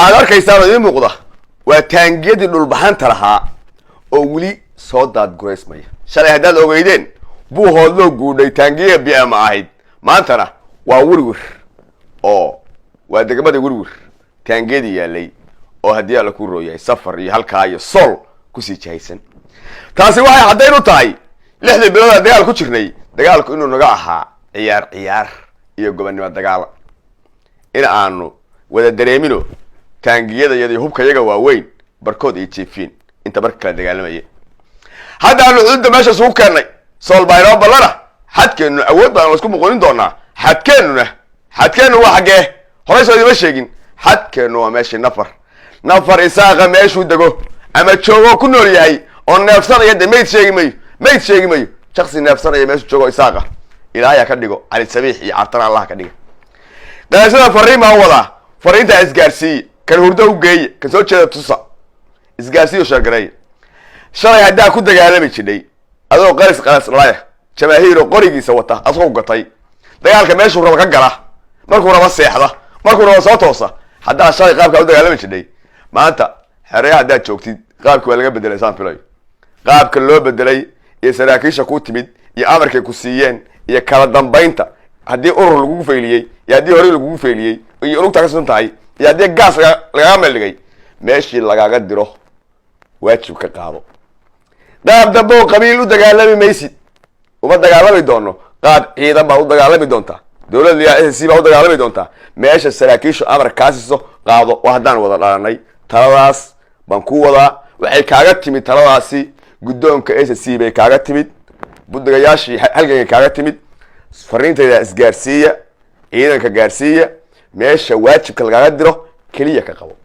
waxaad arkaysaa idin muuqda waa taangiyadii dhulbaxanta lahaa oo weli soo daadgureysmaya shalay haddaad ogeydeen buu hoodloo guudhay taangiya BM ahayd maantana waa wirwir oo waa degmada wirwir taangiyadii yaalay oo haddii la ku rooyay safar iyo halkaa iyo sol ku sii jahaysan taasi waxay caddayn u tahay 6 bilood dagaal ku jirnay dagaalku inuu naga ahaa ciyaar iyo gobonnimo dagaal in aanu wada dareemino taangiyada iyo hubka yaga waaweyn barkood ay jiifin inta marka kala dagaalamay hadda aanu cudda meesha soo keenay sool bayro balana xadkeenu awood baan isku muqonin doonaa xadkeenu waa xagee horay soo dima sheegin xadkeenu waa meesha nafar isaaqa meeshu dago ama joogo ku nool yahay oo neefsanaya meed sheegi mayo shakhsi neefsanaya meeshu joogo isaaqa ilaahay ka dhigo ali sabiix iyo cartan allah ka dhigo daasada fariima wada fariinta isgaarsiin kan hurdo u geey ka soo jeeda tusa isgaarsiyo shargaray shalay hadaa ku dagaalami jiray adoo qalis laaya jamaahiir qorigiisa wata asoo gatay dagaalka meeshu raba ka gala markuu raba seexda markuu raba soo toosa hadaa shalay qaabka u dagaalami jiray maanta xereeyaha hadaa joogtid qaabka waa laga bedelay saambilay qaabka loo bedelay ee saraakiisha ku timid iyo amarkay ku siiyeen iyo kala dambeynta haddii urur lagu feeliyay iyo haddii hore lagu feeliyay iyo ururta ka suntahay iyo haddii gaas laga meelgay meeshii lagaga diro waajib ka qaado qaab dabo qabiil u dagaalami maysid uma dagaalami doono qaab ciidan baa u dagaalami doonta dawladda iyo SSC baa u dagaalami doonta meesha saraakiishu amar kaasiso qaado waa hadaan wada dhaanay taladaas baan ku wada waxay kaaga timid taladaasi guddoonka SSC bay kaaga timid budagayaashii halgan kaaga timid fariintayda isgaarsiiya ciidanka gaarsiiya meesha waajibka lagaga diro kaliya ka qabo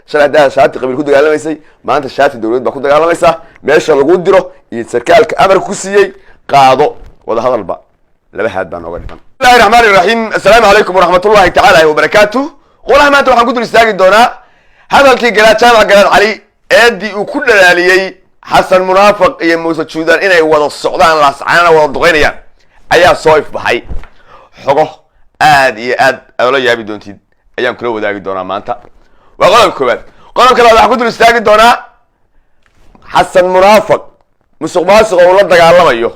shalada shaati qabiil ku dagaalamayay maanta shaati dawladda ku dagaalamaysa meesha lagu diro iyo sarkaalka amar ku siiyay qaado wada hadalba laba haad baan uga dhiman bismillahir rahmaanir rahiim assalaamu alaykum wa rahmatullahi ta'ala wa barakatuh qolaha maanta waxaan ku dul istaagi doonaa hadalkii garaajada garaad cali eedii uu ku dhalaaliyay xasan munaafiq iyo muuse juudan inay wada socdaan laascaana wada duqeynayaan ayaa soo ifbaxay xogo aad iyo aad la yaabi doontid ayaan kula wadaagi doonaa maanta waa qodobka koowaad qodobka labaad waxaan ku dul istaagi doonaa xasan munaafiq musuqmaasuq oo la dagaalamayo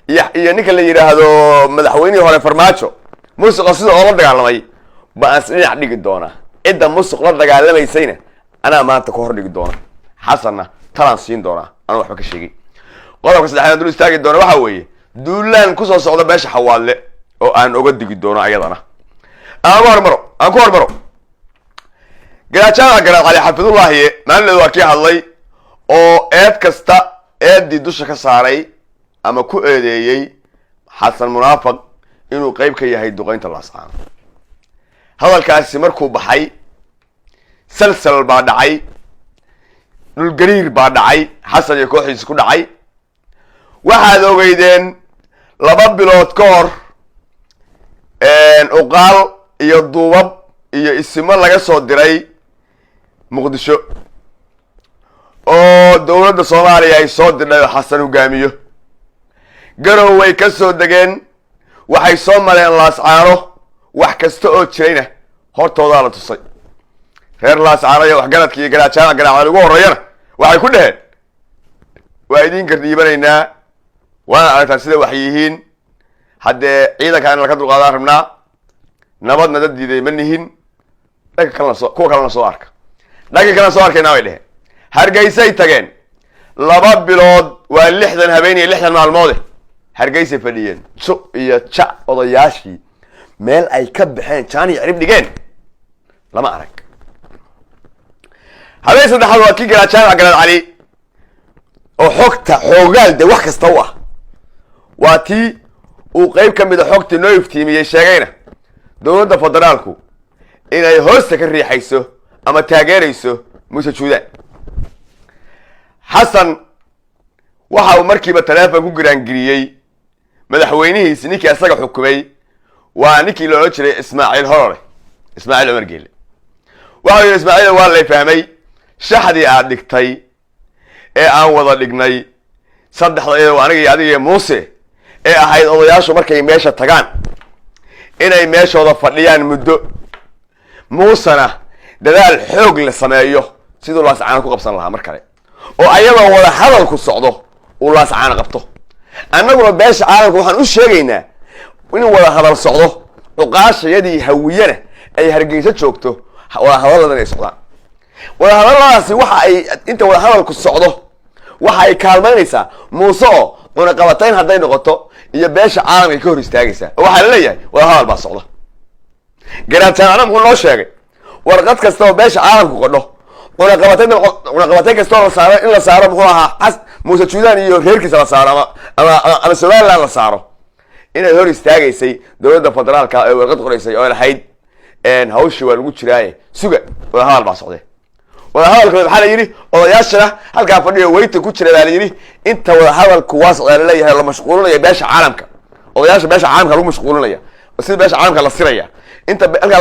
iyo ninka la yiraahdo madaxweynihii hore farmaajo musuq sida oo la dagaalamay baan dhinac dhigi doonaa cidda musuq la dagaalamaysayna ana maanta ku hor dhigi doona xasanna talaan siin doonaa ana waxba ka sheegay qodobka saddexaad dul istaagi doona waxa weeye duulaan ku soo socda beesha xawaadle oo aan uga digi doono ayadana aan ku hormaro garaajada garaad cali xafidullaahi maalinadu waa kii hadlay oo eed kasta eedii dusha ka saaray ama ku eedeeyay xasan munaafiq inuu qayb ka yahay duqeynta laascaan hadalkaasi markuu baxay salsal baa dhacay dhul gariir baa dhacay xasan iyo kooxiisa ku dhacay waxaad ogeydeen 2 bilood ka hor uqaal iyo duubab iyo isimo laga soo diray muqdisho oo dawladda Soomaaliya ay soo dirtay xasan hogaamiyo garow way ka soo dageen waxay soo mareen laascaano wax kasta oo jirayna hortooda la tusay reer laascaano iyo wax garadkii iyo garaajada garaacada ugu horeeyana waxay ku dhaheen waa idin gardiibanaynaa waana aragtaa sida wax yihiin haddee ciidankan la ka dulqaadan rabnaa nabadna dad diiday ma nihin kuwa kalena soo arka dhankii kalena soo arkayna way dheheen hargeysay tageen 2 bilood waa 60 habeen iyo 60 maalmood hargeysay fadhiyeen iyo odayaashii meel ay ka baxeen jaani cirib dhigeen lama arag habeen saddexaad waa kii garaajada garaad cali oo xogta xoogaal de wax kasta u ah waa tii uu qayb ka mid ah xogta noo iftiimiyay sheegayna dawladda federaalku inay hoosta ka riixayso ama taageerayso muuse juudan xasan waxa uu markiiba telefoon ku giraangiriyay madaxweynihiisa ninkii asaga xukumay waa ninkii loo jiray Ismaaciil Umar Geele waxa uu Ismaaciil waa la fahmay shaxdii aad dhigtay ee aan wada dhignay saddexda iyadoo aniga iyo adiga Muuse ee ahayd odayaashu markay meesha tagaan inay meeshooda fadhiyaan muddo muusana dadaal xoog la sameeyo sidoo laascaana ku qabsan lahaa mar kale oo ayadoo wada hadal ku socdo oo laascaana qabto annaguna beesha caalamka waxaan u sheegaynaa in wada hadal socdo uqaashayadii hawiyana ay hargeysa joogto wada hadalladan ay socdaan wada hadalladaasi waxa ay inta wada hadalku socdo waxa ay kaalmaynaysaa muuse oo cunaqabatayn hadday noqoto iyo beesha caalamka ka hor istaagaysaa waxaa la leeyahay wada hadal baa socda garaadjaanana muxuu noo sheegay warqad kasta oo beesha caalamku qodho cunaqabatayn kastoo la saaro in la saaro muxuu ahaa muuse juudaan iyo reerkiisa la saaro ama somaliland la saaro inay hor istaagaysay dowladda federaalka ee warqad qoraysay oo lahayd hawshii waa lagu jiraaye suga wada hadal baa socdee wada hadalka maxaa la yidhi odayaashana halkaa fadhiyo weyta ku jira baa la yidhi inta wada hadalku waa socdaa laleeyahay la mashquulinaya beesha caalamka odayaasha beesha caalamka lagu mashquulinaya sida beesha caalamka la siraya inta halkaa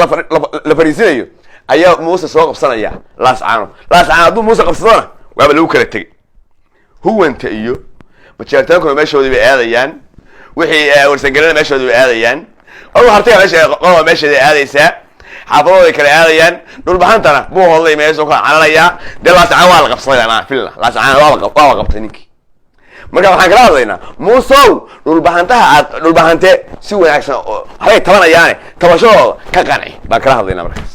la fariisinayo ayaa muuse soo qabsanaya laascaano hadduu muuse qabsadona waaba lagu kala tegay huwanta iyo majeertaankuna meeshoodii bay aadayaan wixii warsangelina meeshoodii bay aadayaan oo hartiga meesheeda aadaysaa xaafadooday kala aadayaan dhulbaxantana buu hodlay meesha ka cananayaa dee laascaan waa la qabsaday anaa filla laascaan waa la qabtay ninkii marka waxaan kala hadlaynaa muusow dhulbaxante si wanaagsan waxbay tabanayaane tabashadooda ka qanci baan kala hadlaynaa markaas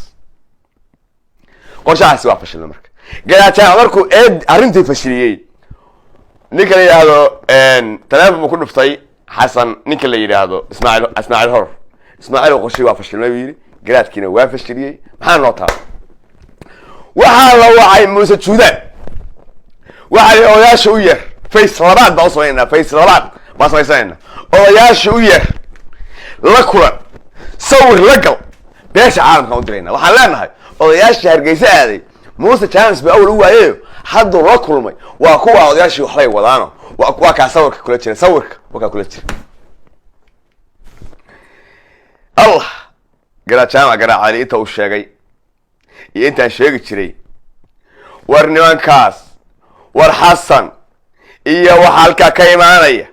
qorshahaasi waa fashilna marka garaajaan markuu arrintii fashiliyey ninka la yidhaahdo taleefon buu ku dhuftay xasan ninka la yidhaahdo ismaaciil hor ismaaciil qorshii waa fashilnay buu yidhi garaadkiina waa fashiliyey maxaa noo taala waxaa la wacay muuse juudaan waxaa la odayaasha u yeer face labaad baan u samaynaa face labaad baan samaysanayna odayaasha u yeer la kulan sawir la gal beesha caalamkaan u dirayna waxaan leenahay odayaashii hargeysa aaday muuse jaanis ba awal u waayayo hadduu la kulmay waa kuwa odayaashii waxbay wadaano waa kaa sawirka kula jira sawirka waa kaa kula jira allah garajaamac garaacali inta uu sheegay iyo intaan sheegi jiray war nimankaas war xasan iyo waxa halkaa ka imaanaya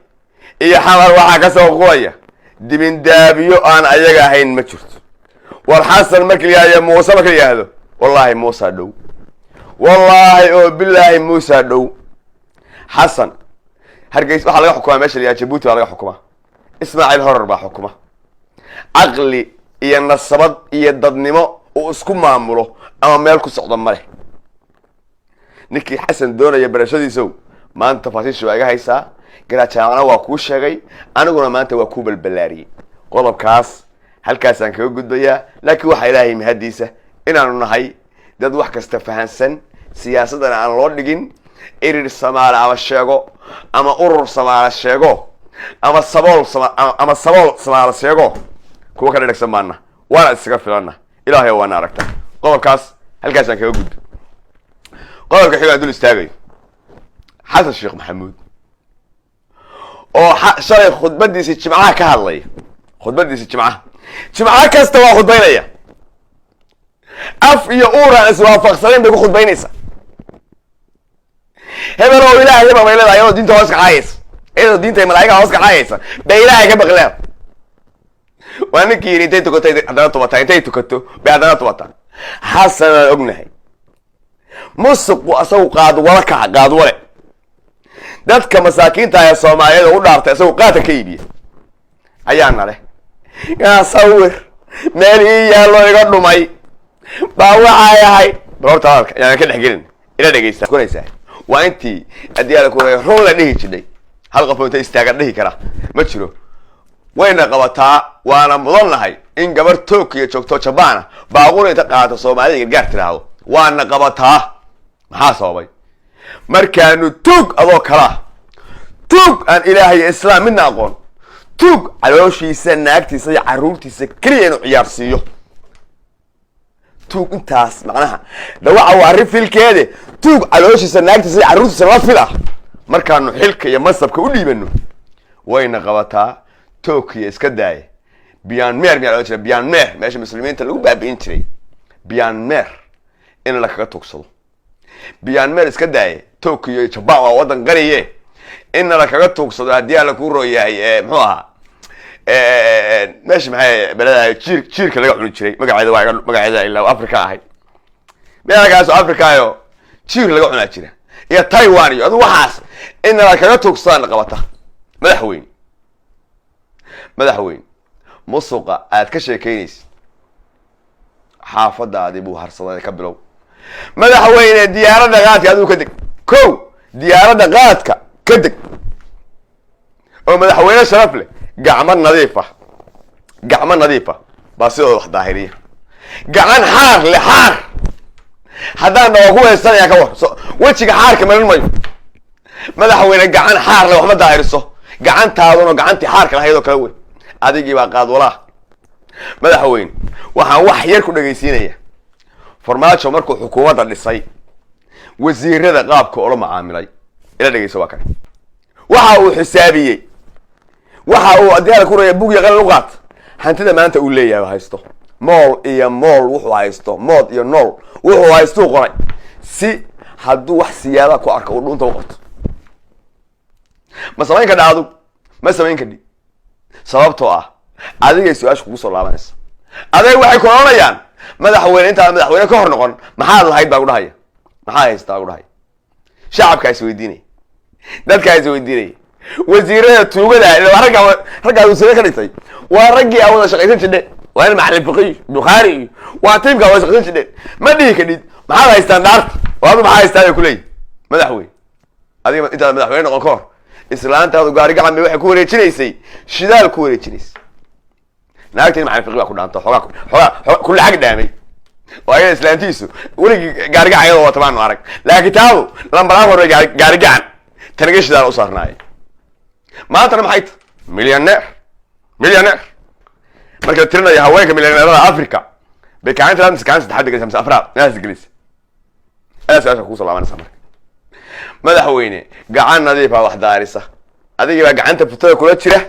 iyo xamar waxaa ka soo qulaya dibindaabiyo aan ayaga ahayn ma jirto war xasan marka la yihahdo muuse marka la yihahdo wallaahi muusa dhow wallaahi oo bilaahi muusa dhow xasan hargeys waxaa laga xukumaa meesha la yihahdo jabuuti baa laga xukumaa ismaaciil horar baa xukuma caqli iyo nasabad iyo dadnimo uu isku maamulo ama meel ku socdo male ninkii xasan doonaya barashadiisow maanta tafaasiisha waa iga haysaa garajaamacna waa kuu sheegay aniguna maanta waa kuu balbalaariyey qodobkaas halkaasaan kaga gudbayaa laakiin waxaa ilaahay mahadiisa inaanu nahay dad wax kasta fahansan siyaasadana aan loo dhigin irir samaale ama sheego ama urur samaale sheego ama sabool samaale sheego kuwa ka dhadhagsan baana waana isaga filana ilaahay waana aragta qodobkaas halkaasaan kaga gudbo qodobka xiga aan dul istaagayo xasan sheekh maxamuud oo shalay khudbadiisa jimcaha ka hadlaya khudbadiisa jimcaha kasta waa khudbaynaya af iyo uuraan iswaafaqsanayn bay ku khudbaynaysaa hebel oo ilaahay yaba bay leedahay iyadoo diinta hoos kacaayaysa iyadoo diinta malaa'iga hoos kacaayaysa bay ilaahay ka baqleen waa ninkii yidhi intay tukatay haddana tubataa intay tukato bay haddana tubataa xasan aan ognahay musuqu asagu qaadwale dadka masaakiinta ee soomaaliyada u dhaartay isagu qaata ka iibiya ayaana leh yaa sawir meel ii yaallo iga dhumay baa waxay ahayd bal horta hadalka ayaan ka dhex gelin ila dhegeysta kunaysaa waa intii adiyaala ku run la dhihi jiray hal qof inta istaaga dhihi kara ma jiro wayna qabataa waana mudannahay in gabar Tokyo joogto Japan baaqul inta qaadato Soomaalida gargaar tiraahdo waana qabataa maxaa sababay markaanu tug adoo kala tug aan ilaahay islaam midna aqoon tug calooshiisa naagtiisa iyo caruurtiisa kaliya inuu ciyaarsiiyo tug intaas macnaha dawaca waa arrin filkeede tug calooshiisa naagtiisa iyo caruurtiisa la fil ah markaanu xilka iyo masabka u dhiibano wayna qabataa Tokyo iska daay Myanmar Myanmar meesha muslimiinta lagu baabi'in jiray Myanmar in la kaga tugsado Myanmar iska daay Tokyo iyo Japan waa wadan qariye in la kaga tugsado hadii la ku rooyahay muxuu ahaa meesha maxay balada jiirka laga cuni jiray magaceeda ilaa Afrika ahay meelkaas Afrika yo jiir laga cunaa jira iyo Taiwan iyo adu waxaas in la kaga tuugsan qabata madaxweyne musuqa aad ka sheekeynaysid xaafadaadi buu harsaday ka bilow madaxweyne diyaaradda qaadka aduu ka deg kow diyaaradda qaadka ka deg oo madaxweyne sharaf leh gacmo nadiifa baa sidoo wax daahiriya gacan xaar leh xaar haddaan dhawo ku haysanaya ka war wejiga xaarka marin mayo madaxweyne gacan xaar leh waxma daahiriso gacantaaduna gacantii xaarka lahaydoo kala wey adigii baa qaad walaa madaxweyne waxaan wax yar ku dhagaysiinaya farmaajo markuu xukuumadda dhisay wasiirada qaabka ula macaamilay ila dhagayso waa kan waxa uu xisaabiyey waxa uu adiyaal ku reeyay bug yaqaan luqad hantida maanta uu leeyahay haysto mool iyo mool wuxuu haysto mood iyo nool wuxuu haysto qoray si hadduu wax siyaada ku arko uu dhunta u qabto ma samayn ka dhacdo ma samayn ka dhig sababtoo ah adiga su'aashu kugu soo laabanaysa aday waxay koonayaan madaxweyne inta madaxweyne ka hor noqon maxaa lahayd baa u dhahaya maxaa haystaa u dhahaya shacabka is weydiinay dadka is weydiinay wasiirada tuugada ragga wasiirada ka dhigtay waa raggii awada shaqaysan jidhe waa in maxalin fiqi bukhari waa tiimka wada shaqaysan jidhe ma dhihi kadid maxaa haystaan dhaarta waadu maxaa haystaa ku leeyahay madaxweyne adiga inta madaxweyne noqon ka hor islaantaadu gaari gacan bay waxay ku wareejinaysay shidaal ku wareejinaysay naagtiin maxay fiqi ku dhaanto xogaa ku lacag dhaamay waa islaantiisu wali gaari gacan ayadoo wata baan arag laakiin taadu lambaraan hore gaari gacan tanaga shidaal u saarnaay maanta maxay tahay milyaneer marka tirnaya haweenka milyaneerada Afrika bay kaanta lamsi kaanta saddexda gelis afraad naas gelis asaas ku soo laabanaysa marka madaxweyne gacan nadiif ah wax daarisa adigii baa gacanta futada kula jira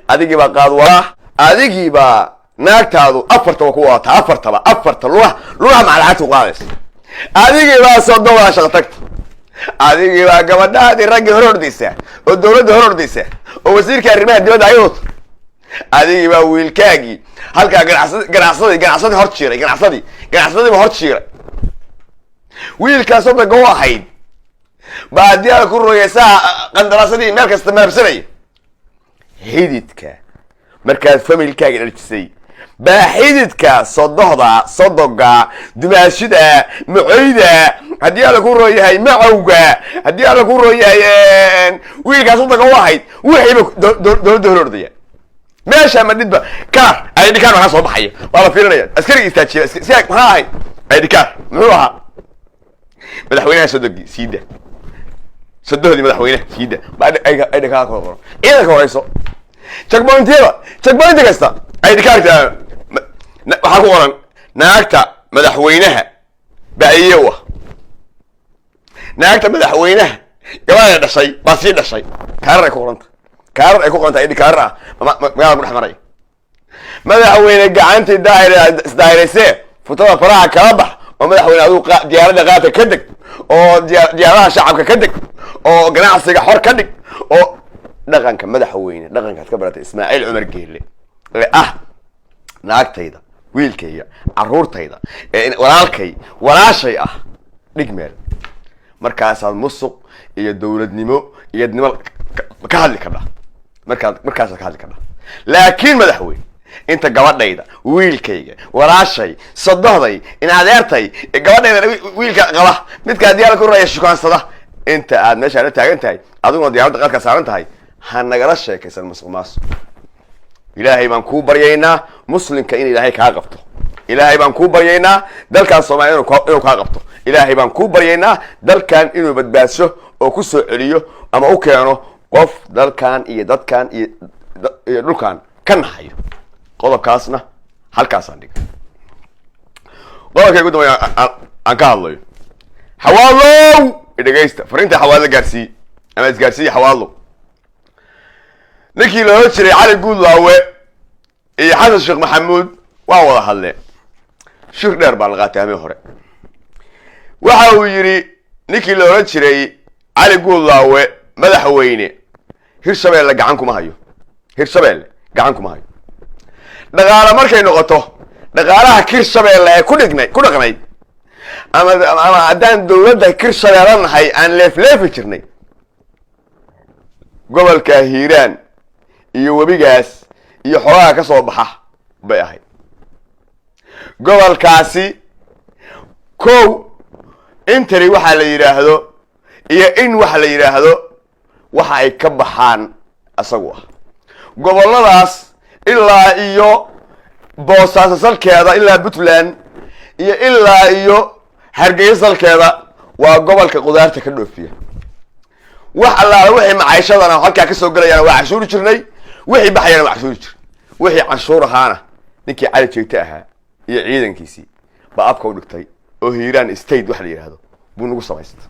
adigii baa qaad walaa adigii baa naagtaadu afarta ku wata afarta luha macalaatu qaadaysa adigii baa soo dawaa shaqo tagta adigii baa gabadhaadii raggi hor ordaysa oo dawladda hor ordaysa oo wasiirka arrimaha dibadda ayuu adigii baa wiilkaagii halka ganacsadii hor jiray ganacsadii hor jiray wiilkaas oo dago ahayd baadiyaal ku royaysa qandaraasadii meel kasta maabsanay xididka markaad familkaaga dhalcisay baa xididka sodoga dumaashida mucayda haddii ala ku royahay macawga haddii ala ku royahay wiilkaas oo dago ahayd wixiiba dowladda hor ordaya meesha madidba kaar ay dhikaan waxa soo baxay waa la fiirinaya askari istaajiya si maxaa ahay ay dhikaan muxuu ahaa madaxweynaha sodogi siida sodohdi madaxweynaha siida baad ay dhikaan ka hor ila ka horeyso checkpoint kasta ay dhikaan waxa ku qoran naagta madaxweynaha baayiwa naagta madaxweynaha gabadha dhashay baa sii dhashay kaarar ay ku qoranta ay dhikaara magaala ku dhexmaray madaxweyne gacantii daahirayse futada faraha kala bax oo madaxweyne aduu diyaaradda qaata ka deg oo diyaaradaha shacabka ka deg oo ganacsiga xor ka dhig oo dhaqanka madaxweyne dhaqankaad ka baratay Ismaaciil Cumar Geelle naagtayda wiilkayga caruurtayda walaalkay walaashay dhig meel markaasaad musuq iyo dawladnimo iyo nimo ka hadli kartaa markaas ka hadli kartaa laakiin madaxweyne inta gabadhayda wiilkayga walaashay sodohday in adeertay gabadhayda wiilka qaba midka diyaar ku raaya shukaansada inta aad meesha la taagan tahay adigoo diyaaradda qaadka saaran tahay ha nagala sheekaysan musuqmaas ilaahay baan ku baryaynaa muslimka in ilaahay ka qabto ilaahay baan ku baryaynaa dalkan Soomaaliya inuu ka qabto ilaahay baan ku baryaynaa dalkan inuu badbaasho oo ku soo celiyo ama u keeno qof dalkan iyo dadkan iyo dhulkan ka naxayo qodobkaasna halkaasaan dhig qodobka ugu dambeeya aan ka hadlayo xawaalow dhageysta fariinta xawaalo gaarsii ama isgaarsii xawaalo ninkii loo jiray Cali Guudlaawe iyo Xasan Sheekh Maxamuud waa wada hadleen shir dheer baa la qaatay hore waxa uu yiri ninkii loo jiray Cali Guudlaawe madaxweyne Hirshabelle gacan kuma hayo dhaqaale markay noqoto dhaqaalaha Hirshabelle ee ku dhaqnay ama haddaan dowladda kirshabeelanahay aan leefleefi jirnay gobolka hiiraan iyo webigaas iyo xoolaha ka soo baxa bay ahayd gobolkaasi kow intani waxa la yiraahdo iyo in waxa la yiraahdo waxa ay ka baxaan asagu ah goboladaas ilaa iyo boosaaso salkeeda ilaa Puntland iyo ilaa iyo Hargeysa salkeeda waa gobolka qudaarta ka dhoofiya wax alla wixii macaashadana halka ka soo galayana waa cashuur jirnay wixii baxayana waa cashuur jir wixii cashuur ahaana ninkii cali jeegta ahaa iyo ciidankiisii ba abka u dhigtay oo Hiiraan state wax la yiraahdo buu nagu samaystay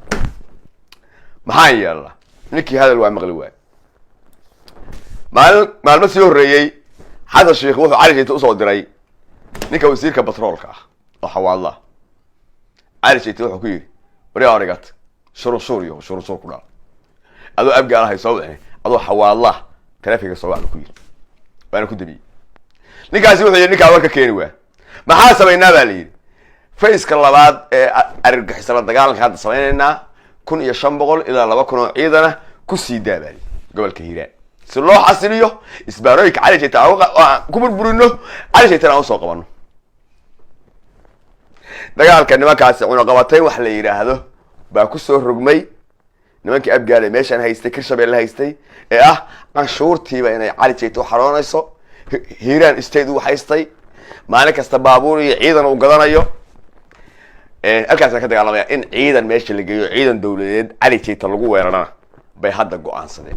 maxaa yeelay ninkii hadal waa maqli waay maalmo sii horeeyay hada sheekh wuxuu cali jeegta u soo diray ninka wasiirka batroolka ah oo xawaadla cali jeegta wuxuu ku yiri wariga arigat shuru ku dhaal adoo abgaal hay soo wixii adoo xawaadla tarafiga soo wacdo ku yiri waana ku dabi ninkaasi wuxuu yiri ninka warka keeni waa maxaa sameynaa baa leeyay fayska labaad ee argagixisada dagaalka hadda sameynayna 1500 ilaa 2000 oo ciidana ku sii daabay gobolka Hiiraan si loo xasiliyo isbaarooyinka cali jeegta ku burburino cali jeegta oo soo qabano dagaalka nimankaasi una qabatay wax la yiraahdo baa ku soo rogmay nimankii abgaale meeshan haystay kirshabeelle haystay ee ah canshuurtiiba inay cali jeegta u xaroonayso Hiiraan state u haystay maalin kasta baabuur iyo ciidan u gadanayo halkaas ka dagaalamaya in ciidan meesha la geeyo ciidan dawladeed cali jeegta lagu weerarana bay hadda go'aansadeen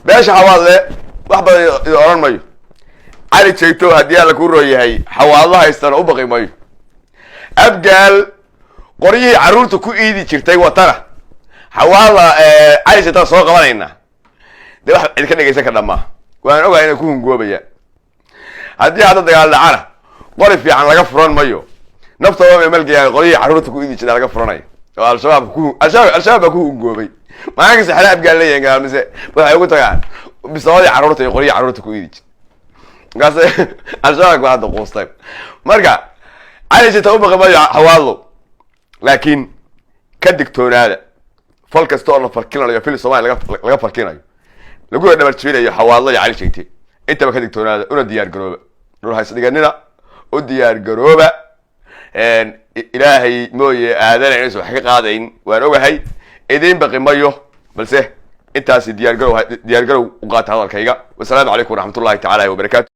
meesha xawaadle wax badan oran mayo cali jeegto hadii la ku rooyahay xawaadla haystana u baqi mayo abgaal qoriyii caruurta ku iidi jirtay watana xawaadla cali jeegta soo qabanayna de wax cid ka dhigaysan ka dhamaa waan ogahay inay ku hungoobaya hadii hadda dagaal dhacana qori fiican laga furan mayo naftooda ma malgayaan qoriyii caruurta ku iidi jirtay laga furanayo oo al-shabaab ku hungoobay maalinka saxra abgaal leeyahay gaalmise waxay ugu tagaan bisoodii caruurta iyo qoriyii caruurta ku iidi jirtay gaas al-shabaab waa qoostay marka cali jeegta u baqi mayo xawaadlo laakiin ka digtoonaada fal kasta oo la farkinayo fil Soomaaliya laga farkinayo lagu dhabar jiilayo xawaadlo iyo cali jeegta inta ka digtoonaada una diyaar garooba dhul hays dhiganina u diyaar garooba ilaahay mooye aadana inay soo xaq qaadayn waan ogahay idin baqi mayo balse intaas diyaar garow u qaata hadalkayga wassalaamu calaykum waraxmatullaahi ta'ala wa barakaatuh